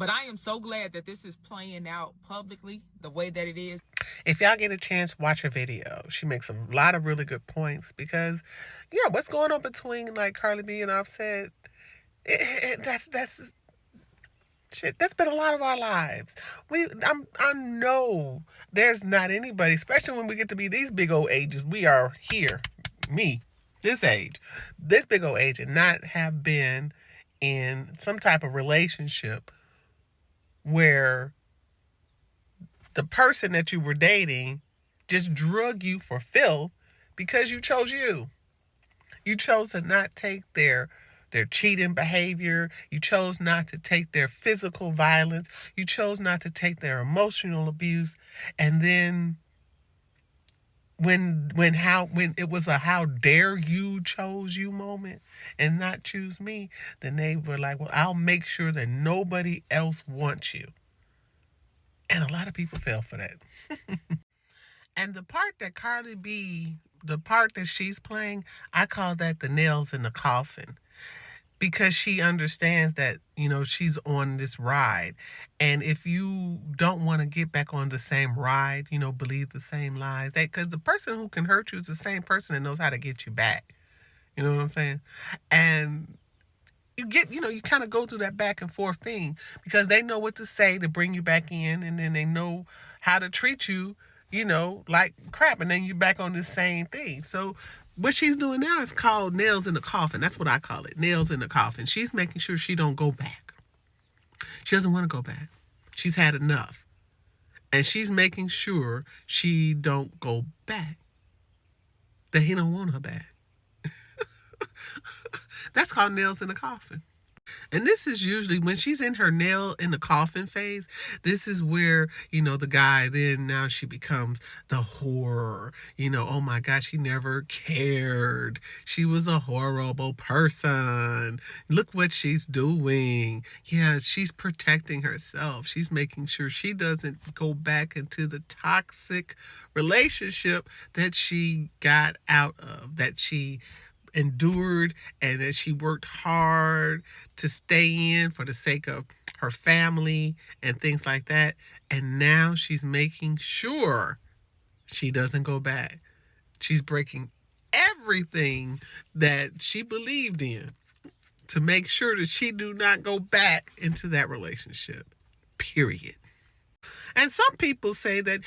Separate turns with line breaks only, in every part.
But I am so glad that this is playing out publicly the way that it is.
If y'all get a chance, watch her video. She makes a lot of really good points because, yeah, what's going on between like Cardi B and Offset? That's shit. That's been a lot of our lives. I know there's not anybody, especially when we get to be these big old ages. We are here, me, this age, this big old age, and not have been in some type of relationship where the person that you were dating just drug you for filth because you chose you. You chose to not take their cheating behavior. You chose not to take their physical violence. You chose not to take their emotional abuse. And then when it was a how dare you chose you moment and not choose me, then they were like, well, I'll make sure that nobody else wants you. And a lot of people fell for that. And the part that Cardi B, the part that she's playing, I call that the nails in the coffin. Because she understands that, she's on this ride. And if you don't want to get back on the same ride, believe the same lies. Because the person who can hurt you is the same person that knows how to get you back. You know what I'm saying? And you kind of go through that back and forth thing because they know what to say to bring you back in, and then they know how to treat you, like crap, and then you're back on the same thing. So what she's doing now is called nails in the coffin. That's what I call it, nails in the coffin. She's making sure she don't go back. She doesn't want to go back. She's had enough. And she's making sure she don't go back. That he don't want her back. That's called nails in the coffin. And this is usually when she's in her nail in the coffin phase. This is where, the guy, then now she becomes the horror. Oh my gosh, she never cared. She was a horrible person. Look what she's doing. Yeah, she's protecting herself. She's making sure she doesn't go back into the toxic relationship that she got out of, that she endured, and that she worked hard to stay in for the sake of her family and things like that. And now she's making sure she doesn't go back. She's breaking everything that she believed in to make sure that she do not go back into that relationship. Period. And some people say that,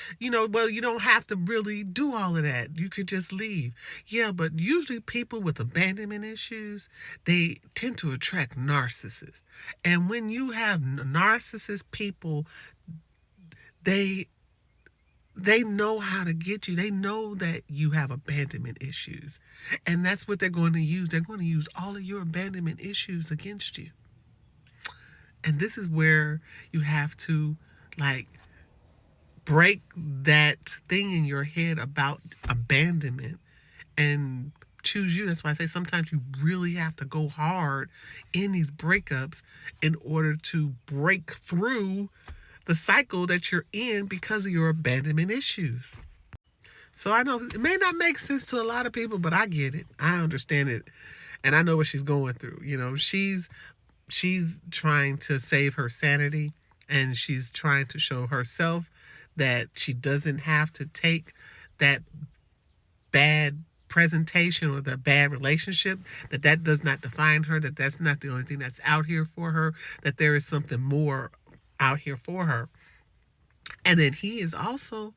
well, you don't have to really do all of that. You could just leave. Yeah, but usually people with abandonment issues, they tend to attract narcissists. And when you have narcissist people, they know how to get you. They know that you have abandonment issues. And that's what they're going to use. They're going to use all of your abandonment issues against you. And this is where you have to, break that thing in your head about abandonment and choose you. That's why I say sometimes you really have to go hard in these breakups in order to break through the cycle that you're in because of your abandonment issues. So I know it may not make sense to a lot of people, but I get it. I understand it. And I know what she's going through. She's trying to save her sanity, and she's trying to show herself that she doesn't have to take that bad presentation or the bad relationship, that does not define her, that's not the only thing that's out here for her, that there is something more out here for her. And then he is also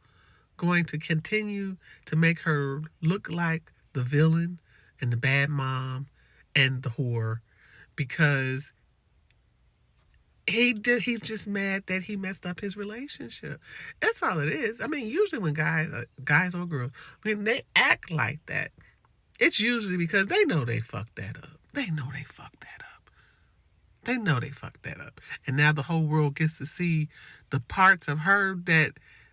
going to continue to make her look like the villain and the bad mom and the whore because he's just mad that he messed up his relationship. That's all it is. I mean, usually when guys or girls, when they act like that, it's usually because they know they fucked that up. They know they fucked that up. They know they fucked that up. And now the whole world gets to see the parts of her that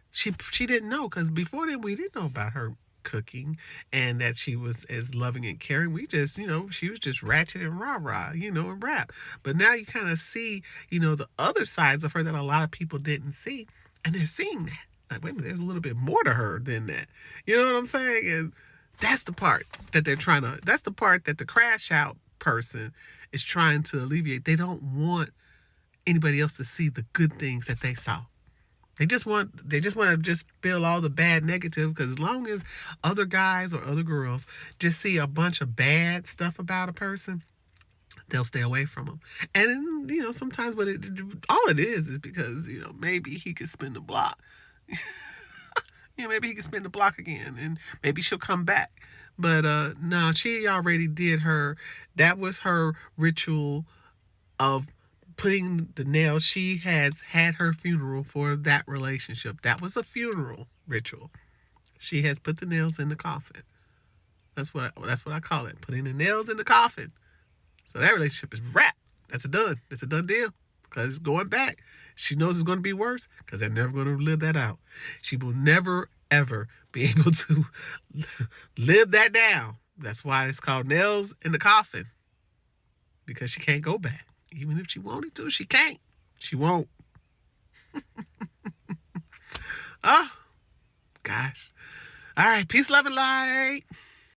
she didn't know. Because before then, we didn't know about her cooking and that she was as loving and caring. We just, she was just ratchet and rah-rah, and rap. But now you kind of see, the other sides of her that a lot of people didn't see. And they're seeing that. Like, wait a minute, there's a little bit more to her than that. You know what I'm saying? And that's the part that that's the part that the crash out person is trying to alleviate. They don't want anybody else to see the good things that they saw. They just want to just spill all the bad negative, because as long as other guys or other girls just see a bunch of bad stuff about a person, they'll stay away from them. And sometimes all it is because maybe he could spin the block. Maybe he could spin the block again, and maybe she'll come back. But no, she already did her. That was her ritual of putting the nails. She has had her funeral for that relationship. That was a funeral ritual. She has put the nails in the coffin. That's what I call it. Putting the nails in the coffin. So that relationship is wrapped. That's a done. It's a done deal. Because it's going back. She knows it's going to be worse because they're never going to live that out. She will never, ever be able to live that down. That's why it's called nails in the coffin. Because she can't go back. Even if she wanted to, she can't. She won't. Oh, gosh. All right. Peace, love, and light.